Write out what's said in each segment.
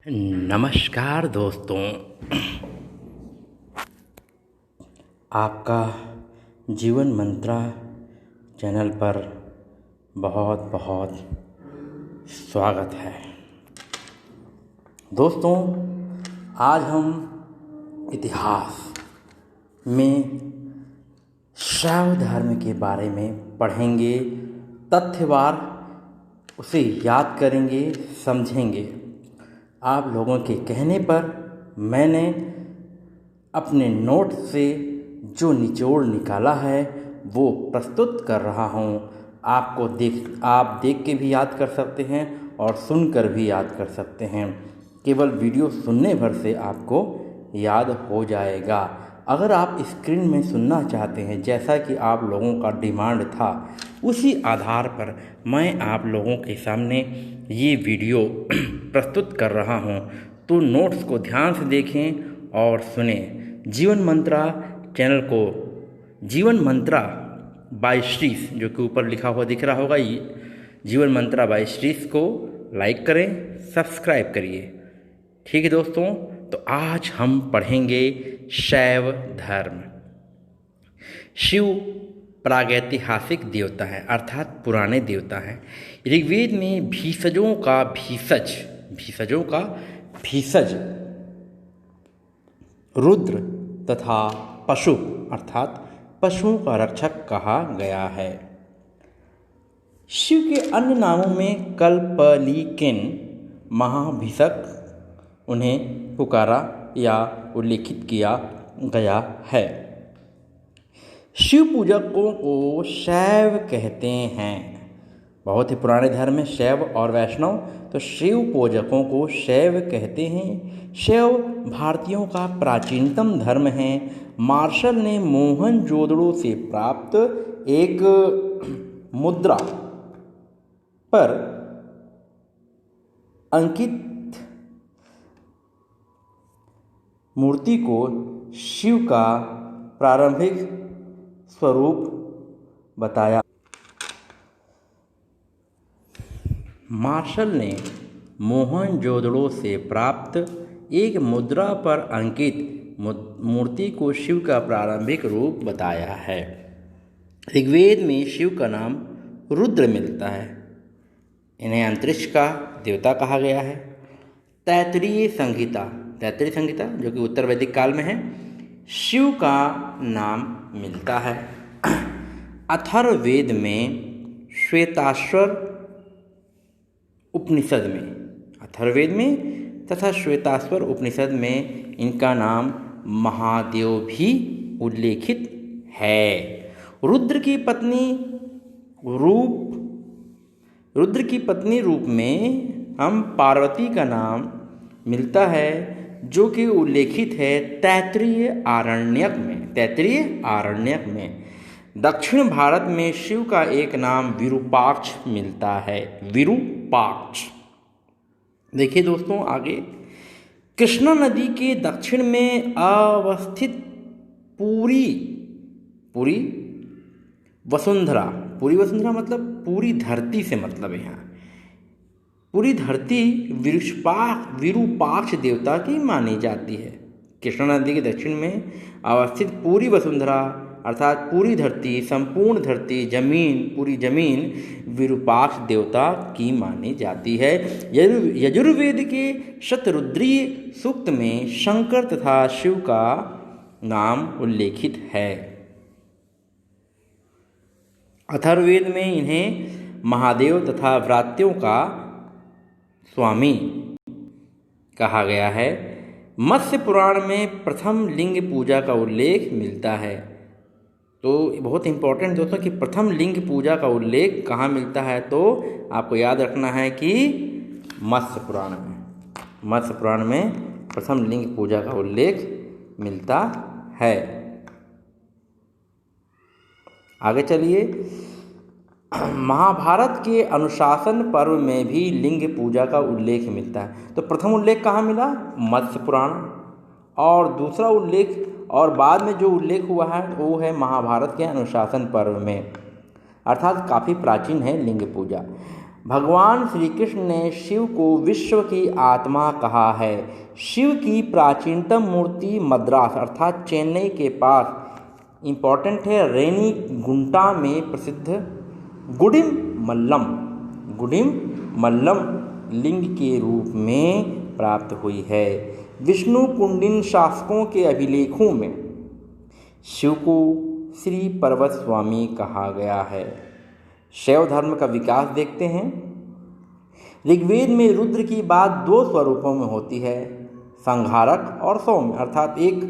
नमस्कार दोस्तों, आपका जीवन मंत्रा चैनल पर बहुत बहुत स्वागत है। दोस्तों, आज हम इतिहास में शैव धर्म के बारे में पढ़ेंगे, तथ्यवार उसे याद करेंगे, समझेंगे। आप लोगों के कहने पर मैंने अपने नोट से जो निचोड़ निकाला है वो प्रस्तुत कर रहा हूँ। आप देख के भी याद कर सकते हैं और सुनकर भी याद कर सकते हैं। केवल वीडियो सुनने भर से आपको याद हो जाएगा। अगर आप स्क्रीन में सुनना चाहते हैं, जैसा कि आप लोगों का डिमांड था, उसी आधार पर मैं आप लोगों के सामने ये वीडियो प्रस्तुत कर रहा हूँ। तो नोट्स को ध्यान से देखें और सुने। जीवन मंत्रा चैनल को जीवन मंत्रा बाय श्रीस, जो कि ऊपर लिखा हुआ दिख रहा होगा, ये जीवन मंत्रा बाय श्रीस को लाइक करें, सब्सक्राइब करिए। ठीक है दोस्तों, तो आज हम पढ़ेंगे शैव धर्म। शिव प्रागैतिहासिक देवता है, अर्थात पुराने देवता हैं। ऋग्वेद में भीषजों का भीषज रुद्र तथा पशु अर्थात पशुओं का रक्षक कहा गया है। शिव के अन्य नामों में कल्पलिकिन, महाभिषक उन्हें पुकारा या उल्लेखित किया गया है। शिव पूजकों को शैव कहते हैं। बहुत ही पुराने धर्म में शैव और वैष्णव, तो शिव पूजकों को शैव कहते हैं। शैव भारतीयों का प्राचीनतम धर्म है। मार्शल ने मोहनजोदड़ो से प्राप्त एक मुद्रा पर अंकित मूर्ति को शिव का प्रारंभिक स्वरूप बताया। मार्शल ने मोहनजोदड़ो से प्राप्त एक मुद्रा पर अंकित मूर्ति को शिव का प्रारंभिक रूप बताया है। ऋग्वेद में शिव का नाम रुद्र मिलता है। इन्हें अंतरिक्ष का देवता कहा गया है। तैत्तिरीय संहिता जो कि उत्तर वैदिक काल में है, शिव का नाम मिलता है। अथर्ववेद में श्वेताश्वर तथा श्वेताश्वर उपनिषद में इनका नाम महादेव भी उल्लेखित है। रुद्र की पत्नी रूप में हम पार्वती का नाम मिलता है, जो कि उल्लेखित है तैत्तिरीय आरण्यक में। दक्षिण भारत में शिव का एक नाम विरूपाक्ष मिलता है। विरूपाक्ष देखिए दोस्तों, आगे कृष्णा नदी के दक्षिण में अवस्थित पूरी वसुंधरा मतलब पूरी धरती से मतलब है। यहाँ पूरी धरती विरूपाक्ष देवता की मानी जाती है। कृष्णा नदी के दक्षिण में अवस्थित पूरी वसुंधरा अर्थात पूरी धरती, संपूर्ण धरती, पूरी जमीन विरूपाक्ष देवता की मानी जाती है। यजुर्वेद के शतरुद्रीय सूक्त में शंकर तथा शिव का नाम उल्लेखित है। अथर्ववेद में इन्हें महादेव तथा व्रात्यों का स्वामी कहा गया है। मत्स्य पुराण में प्रथम लिंग पूजा का उल्लेख मिलता है। तो बहुत इंपॉर्टेंट दोस्तों कि प्रथम लिंग पूजा का उल्लेख कहाँ मिलता है, तो आपको याद रखना है कि मत्स्य पुराण में प्रथम लिंग पूजा का उल्लेख मिलता है। आगे चलिए, महाभारत के अनुशासन पर्व में भी लिंग पूजा का उल्लेख मिलता है। तो प्रथम उल्लेख कहाँ मिला? मत्स्य पुराण, और दूसरा उल्लेख और बाद में जो उल्लेख हुआ है वो है महाभारत के अनुशासन पर्व में, अर्थात काफ़ी प्राचीन है लिंग पूजा। भगवान श्री कृष्ण ने शिव को विश्व की आत्मा कहा है। शिव की प्राचीनतम मूर्ति मद्रास अर्थात चेन्नई के पास इम्पॉर्टेंट है रेनीगुंटा में प्रसिद्ध गुडिम मल्लम लिंग के रूप में प्राप्त हुई है। विष्णु कुंडिन शासकों के अभिलेखों में शिव को श्री पर्वत स्वामी कहा गया है। शैव धर्म का विकास देखते हैं। ऋग्वेद में रुद्र की बात दो स्वरूपों में होती है, संहारक और सौम्य, अर्थात एक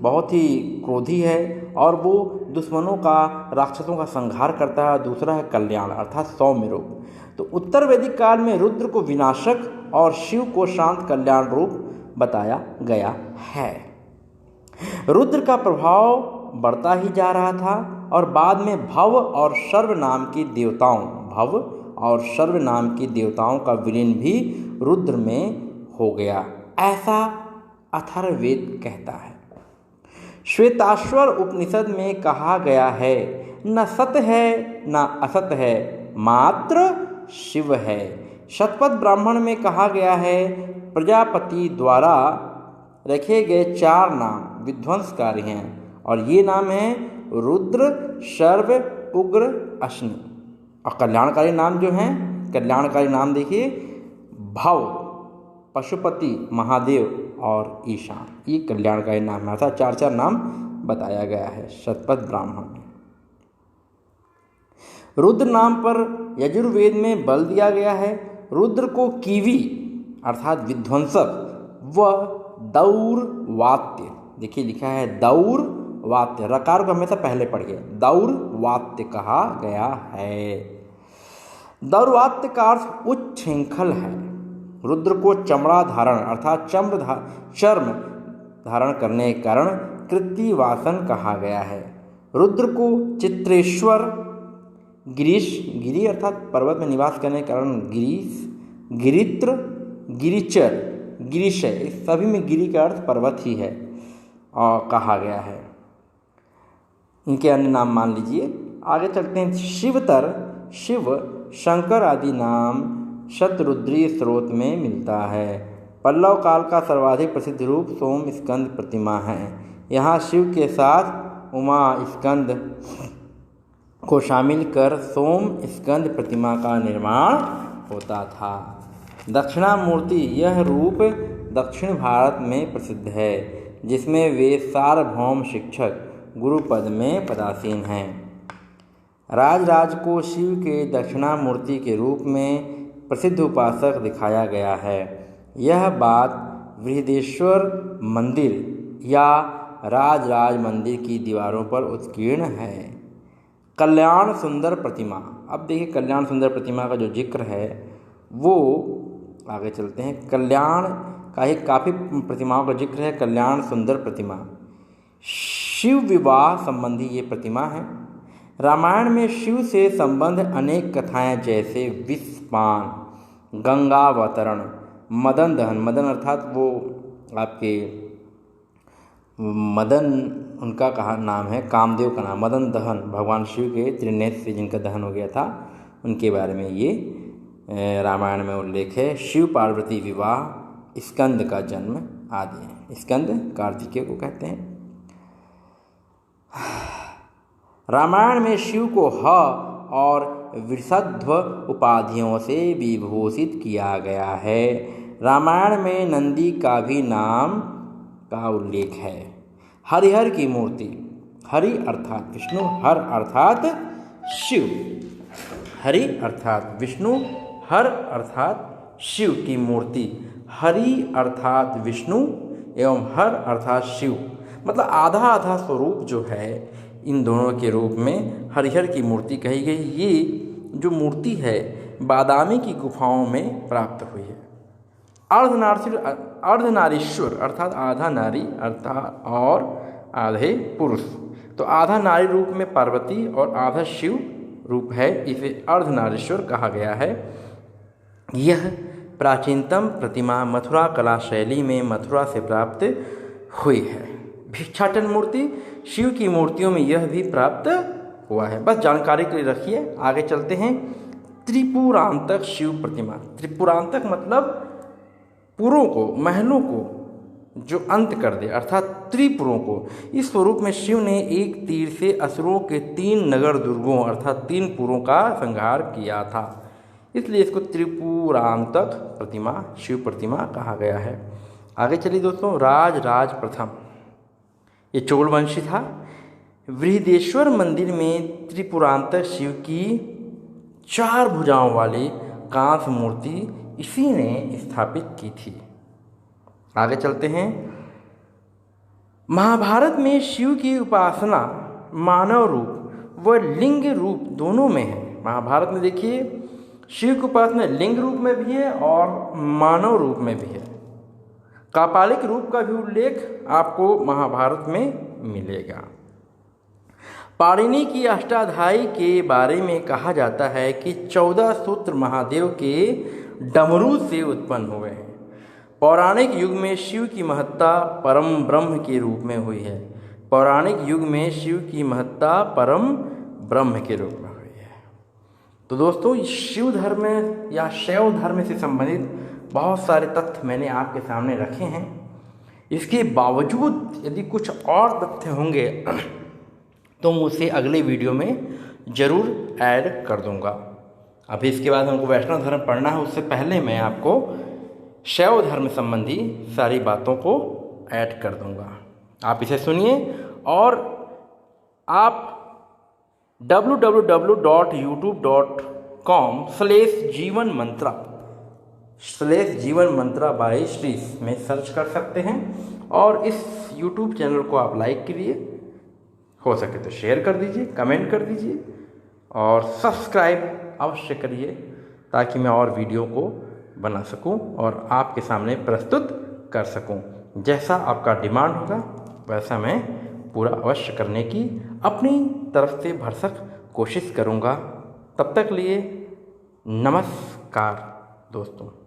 बहुत ही क्रोधी है और वो दुश्मनों का राक्षसों का संहार करता है, दूसरा है कल्याण अर्थात सौम्य रूप। तो उत्तर वैदिक काल में रुद्र को विनाशक और शिव को शांत कल्याण रूप बताया गया है। रुद्र का प्रभाव बढ़ता ही जा रहा था और बाद में भव और शर्व नाम की देवताओं का विलीन भी रुद्र में हो गया, ऐसा अथर्ववेद कहता है। श्वेताश्वर उपनिषद में कहा गया है, न सत है न असत है, मात्र शिव है। शतपथ ब्राह्मण में कहा गया है, प्रजापति द्वारा रखे गए 4 नाम विध्वंसकारी हैं और ये नाम हैं रुद्र, शर्व, उग्र, अश्नि। और कल्याणकारी नाम जो हैं, कल्याणकारी नाम देखिए, भव, पशुपति, महादेव और ईशान, ये कल्याणकारी नाम है। अर्थात 4 नाम बताया गया है शतपथ ब्राह्मण में। रुद्र नाम पर यजुर्वेद में बल दिया गया है। रुद्र को कीवी अर्थात विध्वंसक व दौर्वात्य, देखिए लिखा है दौर्वात्य, रकार को हमेशा पहले पढ़िए, दौर्वात्य कहा गया है। दौर्वात्य का अर्थ उच्छृंखल है। रुद्र को चमड़ा धारण अर्थात चर्म धारण करने के कारण कृत्तिवासन कहा गया है। रुद्र को चित्रेश्वर, गिरी अर्थात पर्वत में निवास करने के कारण गिरित्र, गिरिचर, गिरिशय, इस सभी में गिरी का अर्थ पर्वत ही है और कहा गया है। इनके अन्य नाम मान लीजिए। आगे चलते हैं। शिवतर, शिव, शंकर आदि नाम शतरुद्रीय स्रोत में मिलता है। पल्लव काल का सर्वाधिक प्रसिद्ध रूप सोम स्कंद प्रतिमा है। यहाँ शिव के साथ उमा स्कंद को शामिल कर सोम स्कंद प्रतिमा का निर्माण होता था। दक्षिणामूर्ति, यह रूप दक्षिण भारत में प्रसिद्ध है, जिसमें वे सार्वभौम शिक्षक गुरुपद में पदासीन हैं। राजराज को शिव के दक्षिणामूर्ति के रूप में प्रसिद्ध उपासक दिखाया गया है। यह बात बृहदेश्वर मंदिर या राजराज मंदिर की दीवारों पर उत्कीर्ण है। कल्याण सुंदर प्रतिमा, अब देखिए कल्याण सुंदर प्रतिमा का जो जिक्र है वो आगे चलते हैं। कल्याण का ही काफ़ी प्रतिमाओं का जिक्र है। कल्याण सुंदर प्रतिमा शिव विवाह संबंधी ये प्रतिमा है। रामायण में शिव से संबंध अनेक कथाएं जैसे विषपान, गंगावतरण, मदन दहन, मदन अर्थात वो आपके मदन उनका कहा नाम है, कामदेव का नाम, मदन दहन, भगवान शिव के त्रिनेत्र से जिनका दहन हो गया था उनके बारे में ये रामायण में उल्लेख है। शिव पार्वती विवाह, स्कंद का जन्म आदि। स्कंद कार्तिकेय को कहते हैं। रामायण में शिव को ह और वृषध्व उपाधियों से विभूषित किया गया है। रामायण में नंदी का भी नाम का उल्लेख है। हरिहर की मूर्ति, हरि अर्थात विष्णु, हर अर्थात शिव, हरि अर्थात विष्णु, हर अर्थात शिव की मूर्ति, हरि अर्थात विष्णु एवं हर अर्थात शिव, मतलब आधा आधा स्वरूप जो है इन दोनों के रूप में हरिहर की मूर्ति कही गई। ये जो मूर्ति है बादामी की गुफाओं में प्राप्त हुई है। अर्धनारीश्वर अर्थात आधा नारी अर्थात और आधे पुरुष, तो आधा नारी रूप में पार्वती और आधा शिव रूप है, इसे अर्धनारीश्वर कहा गया है। यह प्राचीनतम प्रतिमा मथुरा कला शैली में मथुरा से प्राप्त हुई है। भिक्षाटन मूर्ति, शिव की मूर्तियों में यह भी प्राप्त हुआ है। बस जानकारी के लिए रखिए। आगे चलते हैं। त्रिपुरांतक शिव प्रतिमा। त्रिपुरांतक मतलब पुरों को, महलों को जो अंत कर दे, अर्थात त्रिपुरों को। इस स्वरूप में शिव ने एक तीर से असुरों के 3 नगर दुर्गों अर्थात 3 पुरों का संहार किया था, इसलिए इसको त्रिपुरांतक प्रतिमा, शिव प्रतिमा कहा गया है। आगे चलिए दोस्तों, राज प्रथम ये चोलवंशी था। बृहदेश्वर मंदिर में त्रिपुरांतक शिव की 4 भुजाओं वाली कांस्य मूर्ति इसी ने स्थापित की थी। आगे चलते हैं, महाभारत में शिव की उपासना मानव रूप व लिंग रूप दोनों में है। महाभारत में देखिए शिव की उपासना लिंग रूप में भी है और मानव रूप में भी है। कापालिक रूप का भी उल्लेख आपको महाभारत में मिलेगा। पाणिनि की अष्टाध्यायी के बारे में कहा जाता है कि 14 सूत्र महादेव के डमरू से उत्पन्न हुए हैं। पौराणिक युग में शिव की महत्ता परम ब्रह्म के रूप में हुई है। पौराणिक युग में शिव की महत्ता परम ब्रह्म के रूप में हुई है। तो दोस्तों, शिव धर्म या शैव धर्म से संबंधित बहुत सारे तथ्य मैंने आपके सामने रखे हैं। इसके बावजूद यदि कुछ और तथ्य होंगे तो मैं उसे अगले वीडियो में ज़रूर ऐड कर दूंगा। अभी इसके बाद हमको वैष्णव धर्म पढ़ना है, उससे पहले मैं आपको शैव धर्म संबंधी सारी बातों को ऐड कर दूंगा। आप इसे सुनिए और आप www.youtube.com/जीवन मंत्रा बाय श्रीश में सर्च कर सकते हैं और इस यूट्यूब चैनल को आप लाइक कीजिए, हो सके तो शेयर कर दीजिए, कमेंट कर दीजिए और सब्सक्राइब अवश्य करिए ताकि मैं और वीडियो को बना सकूं और आपके सामने प्रस्तुत कर सकूं। जैसा आपका डिमांड होगा वैसा मैं पूरा अवश्य करने की अपनी तरफ से भरसक कोशिश करूंगा। तब तक लिए नमस्कार दोस्तों।